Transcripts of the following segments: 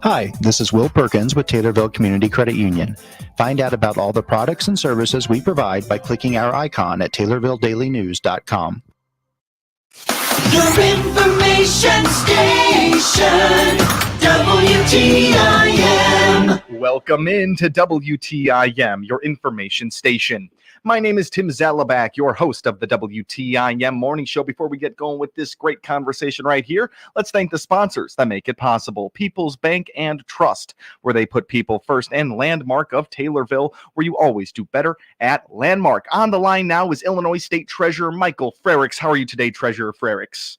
Hi, this is Will Perkins with Taylorville Community Credit Union. Find out about all the products and services we provide by clicking our icon at TaylorvilleDailyNews.com. Your information station, WTIM. Welcome in to WTIM, your information station. My name is Tim Zalabak, your host of the WTIM Morning Show. Before we get going with this great conversation right here, let's thank the sponsors that make it possible. People's Bank and Trust, where they put people first, and Landmark of Taylorville, where you always do better at Landmark. On the line now is Illinois State Treasurer Michael Frericks. How are you today, Treasurer Frericks?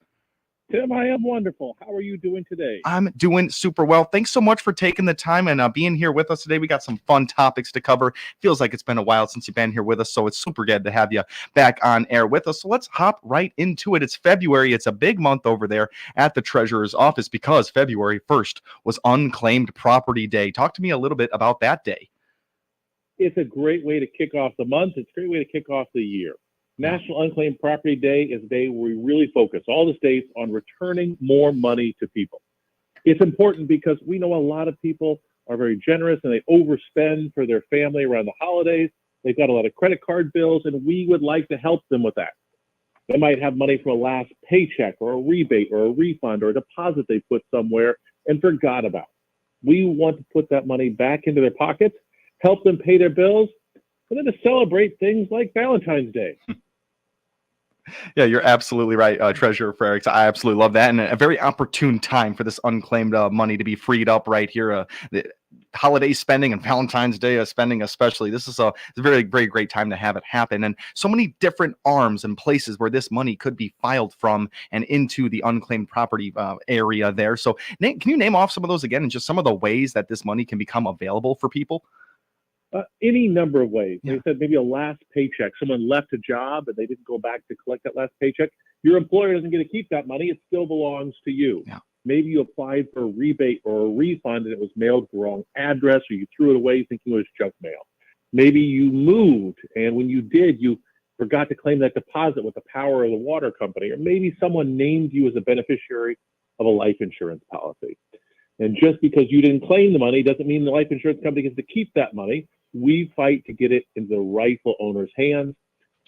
Tim, I am wonderful. How are you doing today? I'm doing super well. Thanks so much for taking the time and being here with us today. We got some fun topics to cover. Feels like it's been a while since you've been here with us, so it's super good to have you back on air with us. So let's hop right into it. It's February. It's a big month over there at the Treasurer's office because February 1st was Unclaimed Property Day. Talk to me a little bit about that day. It's a great way to kick off the month. It's a great way to kick off the year. National Unclaimed Property Day is a day where we really focus, all the states, on returning more money to people. It's important because we know a lot of people are very generous and they overspend for their family around the holidays. They've got a lot of credit card bills, and we would like to help them with that. They might have money from a last paycheck or a rebate or a refund or a deposit they put somewhere and forgot about. We want to put that money back into their pockets, help them pay their bills, and then to celebrate things like Valentine's Day. Yeah, you're absolutely right, Treasurer Frericks. I absolutely love that, and a very opportune time for this unclaimed money to be freed up right here. The holiday spending and Valentine's Day spending especially. This is a very, very great time to have it happen, and so many different arms and places where this money could be filed from and into the unclaimed property area there. So can you name off some of those again and just some of the ways that this money can become available for people? Any number of ways. Yeah. They said maybe a last paycheck. Someone left a job and they didn't go back to collect that last paycheck. Your employer doesn't get to keep that money. It still belongs to you. Yeah. Maybe you applied for a rebate or a refund and it was mailed to the wrong address, or you threw it away thinking it was junk mail. Maybe you moved, and when you did, you forgot to claim that deposit with the power of the water company. Or maybe someone named you as a beneficiary of a life insurance policy. And just because you didn't claim the money doesn't mean the life insurance company gets to keep that money. We fight to get it into the rightful owner's hands.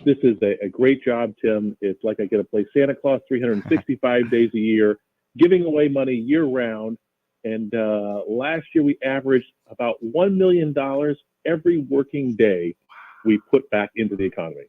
This is a great job, Tim. It's like I get to play Santa Claus 365 days a year, giving away money year round. And last year we averaged about $1 million every working day we put back into the economy.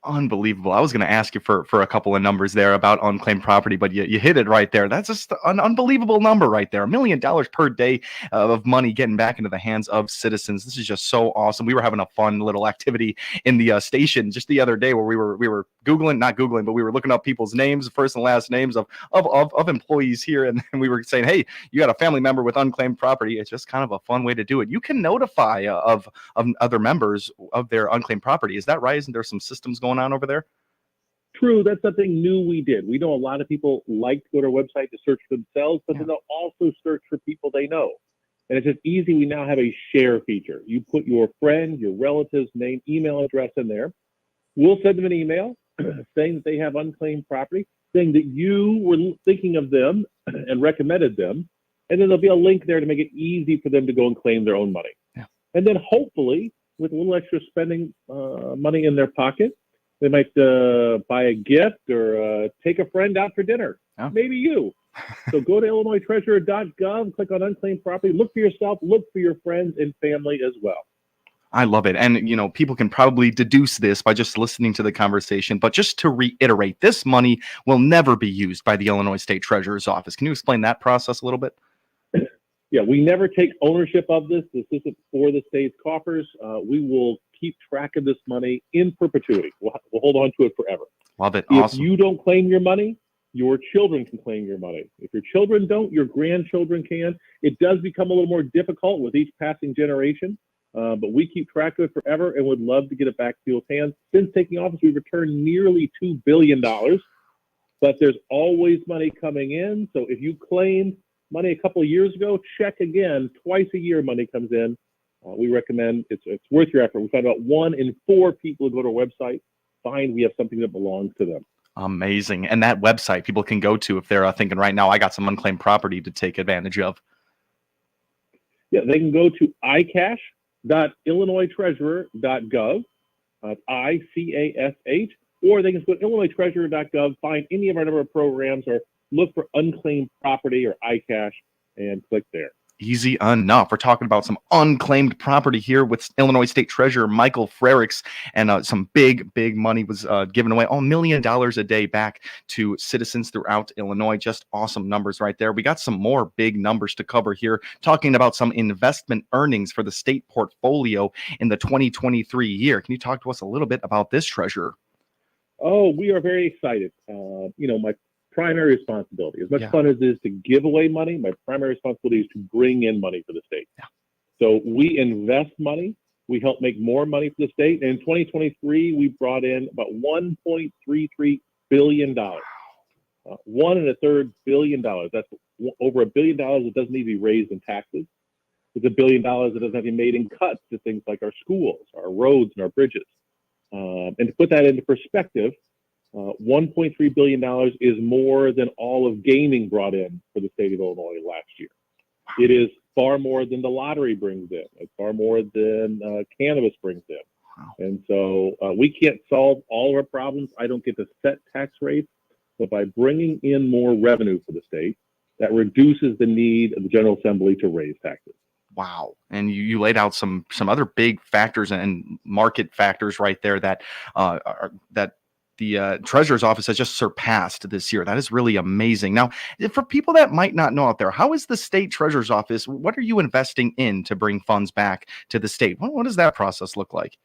Unbelievable. I was going to ask you for a couple of numbers there about unclaimed property, but you hit it right there. That's just an unbelievable number right there. $1 million per day of money getting back into the hands of citizens. This is just so awesome. We were having a fun little activity in the station just the other day where we were not Googling, but we were looking up people's names, first and last names of employees here. And we were saying, hey, you got a family member with unclaimed property. It's just kind of a fun way to do it. You can notify of other members of their unclaimed property. Is that right? Isn't there some systems going on over there? True, that's something new we did. We know a lot of people like to go to our website to search for themselves, but then they'll also search for people they know. And it's just easy. We now have a share feature. You put your friend, your relative's name, email address in there. We'll send them an email saying that they have unclaimed property, saying that you were thinking of them and recommended them. And then there'll be a link there to make it easy for them to go and claim their own money. Yeah. And then hopefully, with a little extra spending money in their pocket, they might buy a gift or take a friend out for dinner. Oh. Maybe you. So go to IllinoisTreasurer.gov, click on unclaimed property, look for yourself, look for your friends and family as well. I love it. And, people can probably deduce this by just listening to the conversation. But just to reiterate, this money will never be used by the Illinois State Treasurer's office. Can you explain that process a little bit? Yeah, we never take ownership of this. This isn't for the state's coffers. We will keep track of this money in perpetuity. We'll hold on to it forever. Love it. If Awesome. you don't claim your money, your children can claim your money. If your children don't, your grandchildren can. It does become a little more difficult with each passing generation, but we keep track of it forever and would love to get it back to people's hands. Since taking office, we've returned nearly $2 billion, but there's always money coming in. So if you claimed money a couple of years ago, check again. Twice a year money comes in. We recommend it's worth your effort. We find about 1 in 4 people who go to our website find we have something that belongs to them. Amazing. And that website people can go to if they're thinking right now, I got some unclaimed property to take advantage of. Yeah, they can go to icash.illinoistreasurer.gov. ICASH, or they can go to illinoistreasurer.gov, find any of our number of programs, or look for unclaimed property or iCash and click there. Easy enough. We're talking about some unclaimed property here with Illinois State Treasurer Michael Frericks, and some big money was given away, $1 million a day back to citizens throughout Illinois. Just awesome numbers right there. We got some more big numbers to cover here, talking about some investment earnings for the state portfolio in the 2023 year. Can you talk to us a little bit about this, Treasurer? Oh, we are very excited. My primary responsibility, as much Yeah. fun as it is to give away money, my primary responsibility is to bring in money for the state. Yeah. So we invest money. We help make more money for the state. And in 2023, we brought in about $1.33 billion. $1.33 billion. That's over $1 billion that doesn't need to be raised in taxes. It's $1 billion that doesn't have to be made in cuts to things like our schools, our roads, and our bridges. And to put that into perspective, $1.3 billion is more than all of gaming brought in for the state of Illinois last year. It is far more than the lottery brings in. It's far more than cannabis brings in. Wow. And so we can't solve all of our problems. I don't get to set tax rates, but by bringing in more revenue for the state, that reduces the need of the General Assembly to raise taxes. Wow. And you laid out some other big factors and market factors right there that that the treasurer's office has just surpassed this year. That is really amazing. Now, for people that might not know out there, how is the state treasurer's office? What are you investing in to bring funds back to the state? What does that process look like?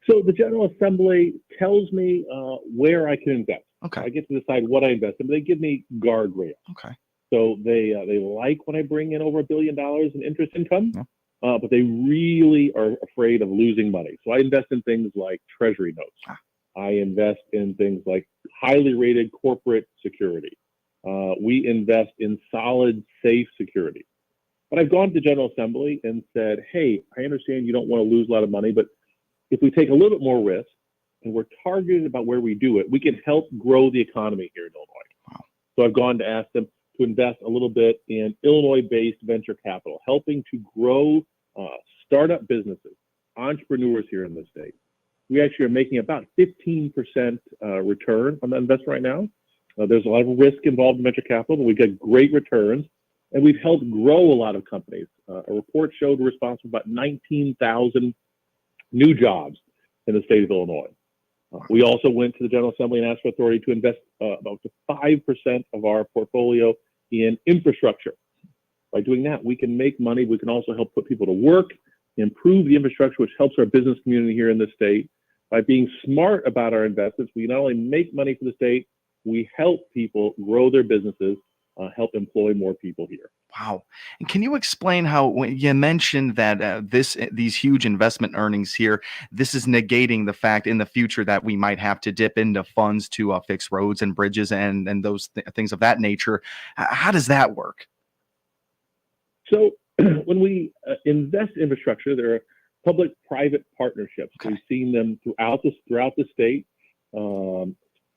So the General Assembly tells me where I can invest. Okay. I get to decide what I invest in, but they give me guardrails. Okay. So they like when I bring in over $1 billion in interest income, Yeah. But they really are afraid of losing money. So I invest in things like treasury notes. I invest in things like highly rated corporate security. We invest in solid, safe security. But I've gone to the General Assembly and said, hey, I understand you don't want to lose a lot of money, but if we take a little bit more risk and we're targeted about where we do it, we can help grow the economy here in Illinois. Wow. So I've gone to ask them to invest a little bit in Illinois-based venture capital, helping to grow startup businesses, entrepreneurs here in the state. We actually are making about 15% return on that investment right now. There's a lot of risk involved in venture capital, but we get great returns, and we've helped grow a lot of companies. A report showed we're responsible for about 19,000 new jobs in the state of Illinois. We also went to the General Assembly and asked for authority to invest about 5% of our portfolio in infrastructure. By doing that, we can make money. We can also help put people to work, improve the infrastructure, which helps our business community here in the state. By being smart about our investments, we not only make money for the state, we help people grow their businesses, help employ more people here. Wow. And can you explain how, when you mentioned that these huge investment earnings here, this is negating the fact in the future that we might have to dip into funds to fix roads and bridges and those things of that nature. How does that work? So when we invest in infrastructure, there are public-private partnerships. Okay. We've seen them throughout the state.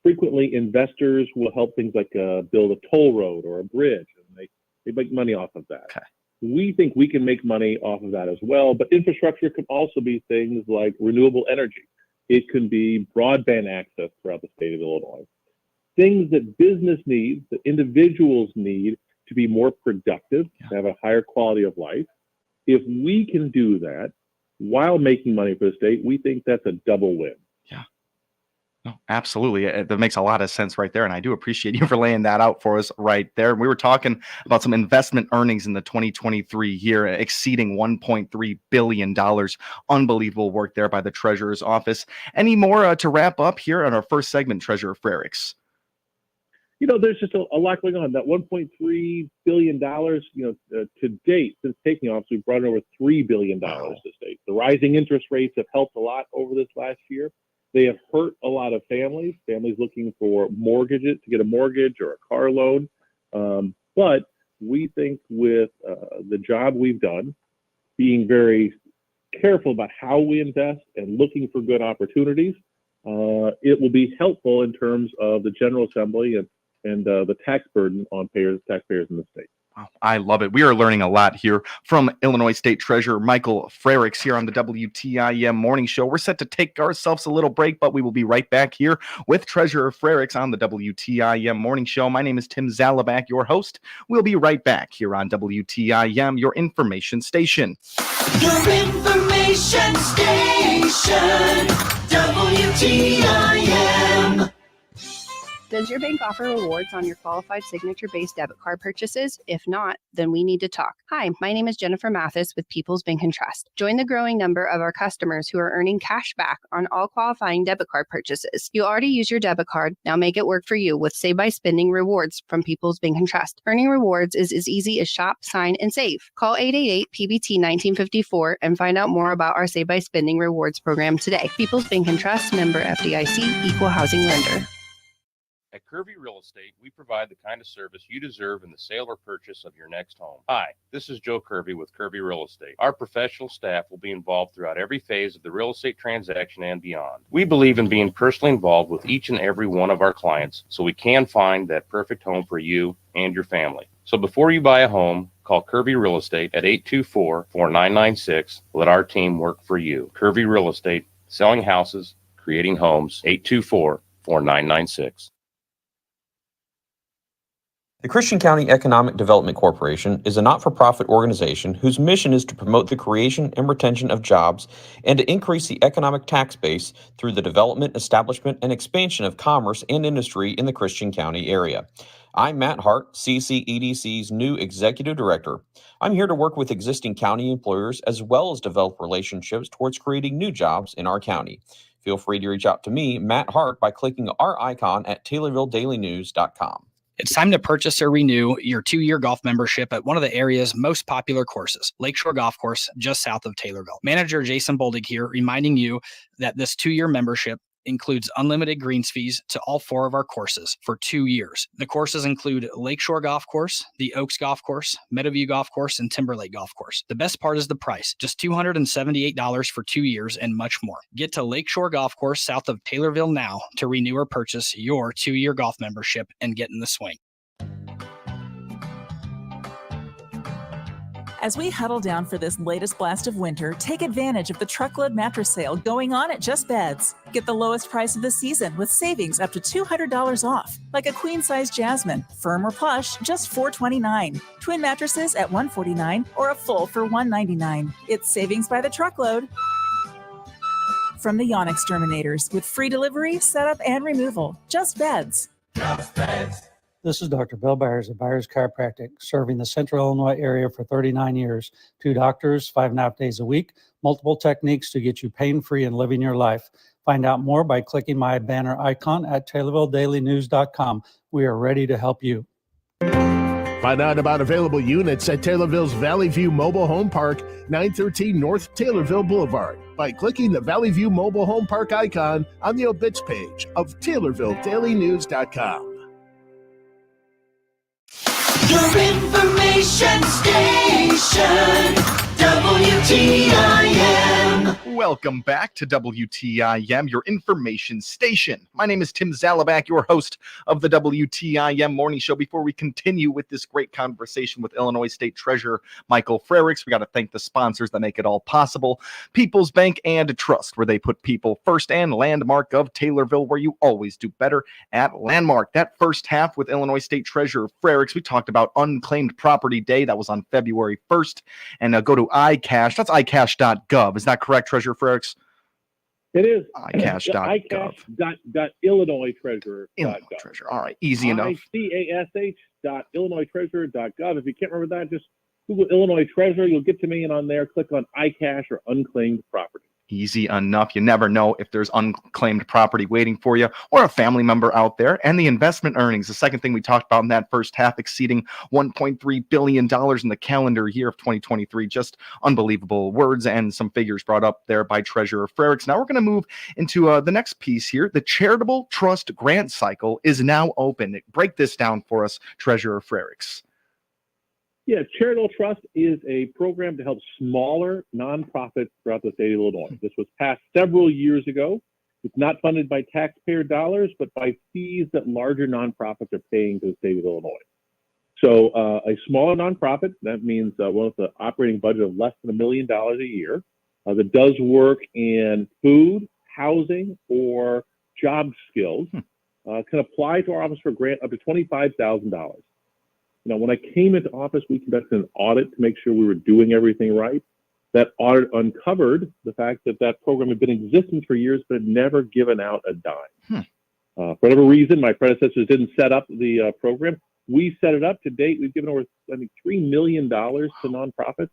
Frequently, investors will help things like build a toll road or a bridge, and they make money off of that. Okay. We think we can make money off of that as well, but infrastructure can also be things like renewable energy. It can be broadband access throughout the state of Illinois. Things that business needs, that individuals need to be more productive, to have a higher quality of life. If we can do that while making money for the state, we think that's a double win. Yeah. No, absolutely. That makes a lot of sense right there. And I do appreciate you for laying that out for us right there. We were talking about some investment earnings in the 2023 year exceeding $1.3 billion. Unbelievable work there by the Treasurer's Office. Any more to wrap up here on our first segment, Treasurer Frericks? There's just a lot going on. That $1.3 billion, to date, since taking office, we've brought in over $3 billion to the state. The rising interest rates have helped a lot over this last year. They have hurt a lot of families looking for mortgages, to get a mortgage or a car loan. But we think with the job we've done, being very careful about how we invest and looking for good opportunities, it will be helpful in terms of the General Assembly and the tax burden on taxpayers in the state. I love it. We are learning a lot here from Illinois State Treasurer Michael Frericks here on the WTIM Morning Show. We're set to take ourselves a little break, but we will be right back here with Treasurer Frericks on the WTIM Morning Show. My name is Tim Zalabak, your host. We'll be right back here on WTIM, your information station. Your information station, WTIM. Does your bank offer rewards on your qualified signature-based debit card purchases? If not, then we need to talk. Hi, my name is Jennifer Mathis with People's Bank and Trust. Join the growing number of our customers who are earning cash back on all qualifying debit card purchases. You already use your debit card. Now make it work for you with Save by Spending rewards from People's Bank and Trust. Earning rewards is as easy as shop, sign, and save. Call 888-PBT-1954 and find out more about our Save by Spending rewards program today. People's Bank and Trust, member FDIC, equal housing lender. At Kirby Real Estate, we provide the kind of service you deserve in the sale or purchase of your next home. Hi, this is Joe Kirby with Kirby Real Estate. Our professional staff will be involved throughout every phase of the real estate transaction and beyond. We believe in being personally involved with each and every one of our clients so we can find that perfect home for you and your family. So before you buy a home, call Kirby Real Estate at 824-4996. Let our team work for you. Kirby Real Estate, selling houses, creating homes, 824-4996. The Christian County Economic Development Corporation is a not-for-profit organization whose mission is to promote the creation and retention of jobs and to increase the economic tax base through the development, establishment, and expansion of commerce and industry in the Christian County area. I'm Matt Hart, CCEDC's new Executive Director. I'm here to work with existing county employers as well as develop relationships towards creating new jobs in our county. Feel free to reach out to me, Matt Hart, by clicking our icon at TaylorvilleDailyNews.com. It's time to purchase or renew your 2-year golf membership at one of the area's most popular courses, Lakeshore Golf Course, just south of Taylorville. Manager Jason Boldig here, reminding you that this 2-year membership includes unlimited greens fees to all 4 of our courses for 2 years. The courses include Lakeshore Golf Course, the Oaks Golf Course, Meadowview Golf Course, and Timberlake Golf Course. The best part is the price, just $278 for 2 years and much more. Get to Lakeshore Golf Course south of Taylorville now to renew or purchase your 2-year golf membership and get in the swing. As we huddle down for this latest blast of winter, take advantage of the truckload mattress sale going on at Just Beds. Get the lowest price of the season with savings up to $200 off, like a queen-size Jasmine, firm or plush, just $429. Twin mattresses at $149 or a full for $199. It's savings by the truckload. From the Yawn Exterminators with free delivery, setup, and removal. Just Beds. Just Beds. This is Dr. Bill Byers of Byers Chiropractic, serving the Central Illinois area for 39 years. 2 doctors, 5.5 days a week, multiple techniques to get you pain-free and living your life. Find out more by clicking my banner icon at TaylorvilleDailyNews.com. We are ready to help you. Find out about available units at Taylorville's Valley View Mobile Home Park, 913 North Taylorville Boulevard, by clicking the Valley View Mobile Home Park icon on the obits page of TaylorvilleDailyNews.com. Your information station, WTIM. Welcome back to WTIM, your information station. My name is Tim Zalabak, your host of the WTIM Morning Show. Before we continue with this great conversation with Illinois State Treasurer Michael Frericks, we got to thank the sponsors that make it all possible. People's Bank and Trust, where they put people first, and Landmark of Taylorville, where you always do better at Landmark. That first half with Illinois State Treasurer Frericks, we talked about Unclaimed Property Day. That was on February 1st. And go to iCash. That's iCash.gov. Is that correct, Treasurer Frericks? It is. iCash.gov. iCash.IllinoisTreasurer.gov. Illinois Treasurer. All right. Easy enough. ICASH.IllinoisTreasurer.gov. If you can't remember that, just Google Illinois Treasurer. You'll get to me, and on there, click on iCash or Unclaimed Property. Easy enough. You never know if there's unclaimed property waiting for you or a family member out there. And the investment earnings, the second thing we talked about in that first half, exceeding $1.3 billion in the calendar year of 2023. Just unbelievable words and some figures brought up there by Treasurer Frericks. Now we're going to move into the next piece here. The Charitable Trust Grant Cycle is now open. Break this down for us, Treasurer Frericks. Yeah, Charitable Trust is a program to help smaller nonprofits throughout the state of Illinois. This was passed several years ago. It's not funded by taxpayer dollars, but by fees that larger nonprofits are paying to the state of Illinois. So a smaller nonprofit, that means one with an operating budget of less than $1 million a year, that does work in food, housing, or job skills, can apply to our office for a grant up to $25,000. Now, when I came into office, we conducted an audit to make sure we were doing everything right. That audit uncovered the fact that that program had been in existence for years, but had never given out a dime. For whatever reason, my predecessors didn't set up the program. We set it up. To date, we've given over, I think, $3 million to nonprofits.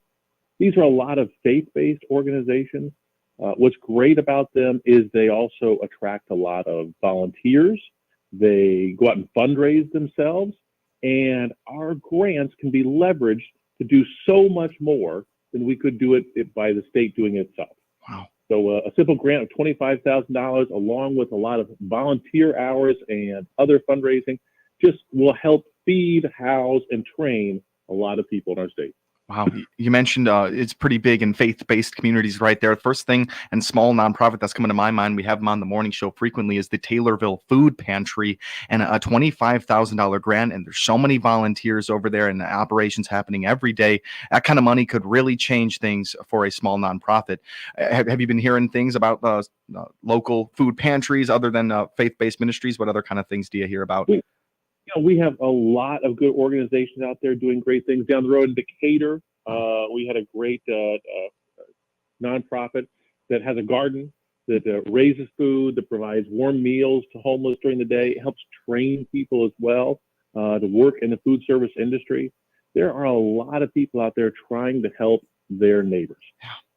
These are a lot of faith-based organizations. What's great about them is they also attract a lot of volunteers. They go out and fundraise themselves, and our grants can be leveraged to do so much more than we could do it by the state doing it itself. Wow. So a simple grant of $25,000 along with a lot of volunteer hours and other fundraising just will help feed, house, and train a lot of people in our state. Wow. You mentioned it's pretty big in faith-based communities right there. First thing and small nonprofit that's coming to my mind, we have them on the morning show frequently, is the Taylorville Food Pantry, and a $25,000 grant. And there's so many volunteers over there and the operations happening every day. That kind of money could really change things for a small nonprofit. Have you been hearing things about local food pantries other than faith-based ministries? What other kind of things do you hear about? We have a lot of good organizations out there doing great things. Down the road in Decatur, we had a great nonprofit that has a garden that raises food, that provides warm meals to homeless during the day. It helps train people as well to work in the food service industry. There are a lot of people out there trying to help their neighbors.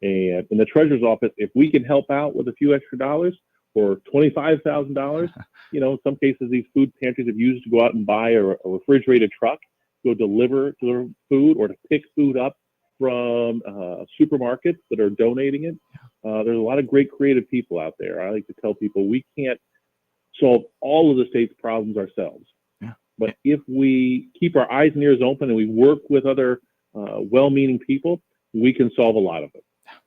And in the treasurer's office, if we can help out with a few extra dollars, or $25,000, in some cases, these food pantries have used to go out and buy a refrigerated truck, go deliver food or to pick food up from supermarkets that are donating it. There's a lot of great creative people out there. I like to tell people we can't solve all of the state's problems ourselves. But if we keep our eyes and ears open and we work with other well-meaning people, we can solve a lot of it.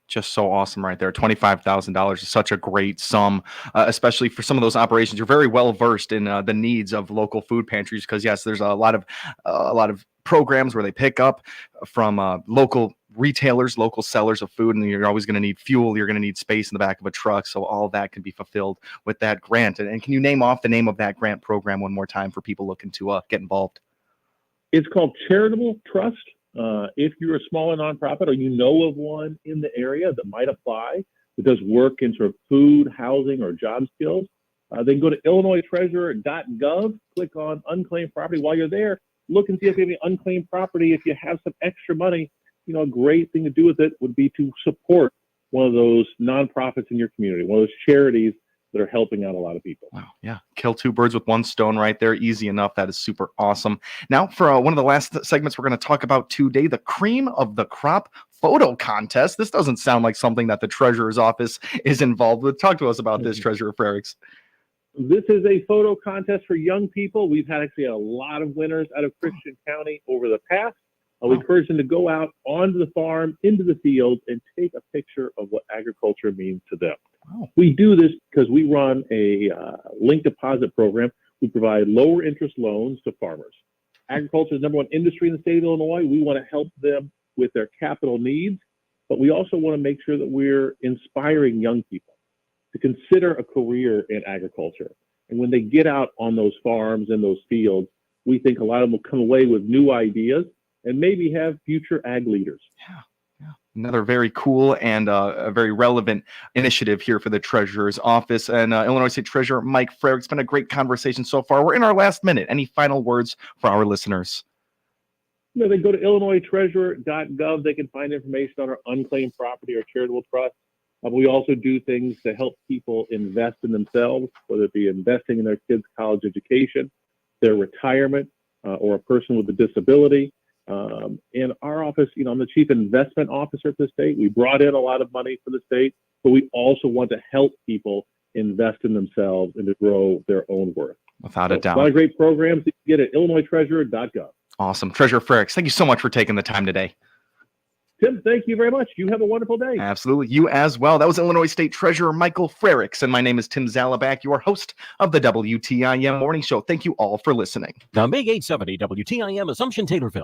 Just so awesome right there. $25,000 is such a great sum, especially for some of those operations. You're very well versed in the needs of local food pantries because, yes, there's a lot of programs where they pick up from local retailers, local sellers of food, and you're always going to need fuel. You're going to need space in the back of a truck. So all that can be fulfilled with that grant. And can you name off the name of that grant program one more time for people looking to get involved? It's called Charitable Trust. If you're a smaller nonprofit or you know of one in the area that might apply, that does work in sort of food, housing, or job skills, then go to illinoistreasurer.gov, click on unclaimed property. While you're there, look and see if you have any unclaimed property. If you have some extra money, a great thing to do with it would be to support one of those nonprofits in your community, one of those charities that are helping out a lot of people. Wow. Yeah. Kill two birds with one stone right there. Easy enough. That is super awesome. Now for one of the last segments we're going to talk about today, the cream of the crop photo contest. This doesn't sound like something that the treasurer's office is involved with. Talk to us about this, Treasurer Frericks. This is a photo contest for young people. We've had actually a lot of winners out of Christian County over the past. We encourage them to go out onto the farm, into the field, and take a picture of what agriculture means to them. We do this because we run a link deposit program. We provide lower interest loans to farmers. Agriculture is the #1 industry in the state of Illinois. We want to help them with their capital needs, but we also want to make sure that we're inspiring young people to consider a career in agriculture. And when they get out on those farms and those fields, we think a lot of them will come away with new ideas and maybe have future ag leaders. Another very cool and a very relevant initiative here for the Treasurer's Office. And Illinois State Treasurer Mike Frericks, it's been a great conversation so far. We're in our last minute. Any final words for our listeners? They go to illinoistreasurer.gov. They can find information on our unclaimed property or charitable trust. We also do things to help people invest in themselves, whether it be investing in their kids' college education, their retirement, or a person with a disability. In our office, I'm the chief investment officer for the state. We brought in a lot of money for the state, but we also want to help people invest in themselves and to grow their own worth. Without a doubt. A lot of great programs that you get at illinoistreasurer.gov. Awesome. Treasurer Frericks, thank you so much for taking the time today. Tim, thank you very much. You have a wonderful day. Absolutely. You as well. That was Illinois State Treasurer Michael Frericks, and my name is Tim Zalabak, your host of the WTIM Morning Show. Thank you all for listening. The Big 870 WTIM Assumption Taylorville.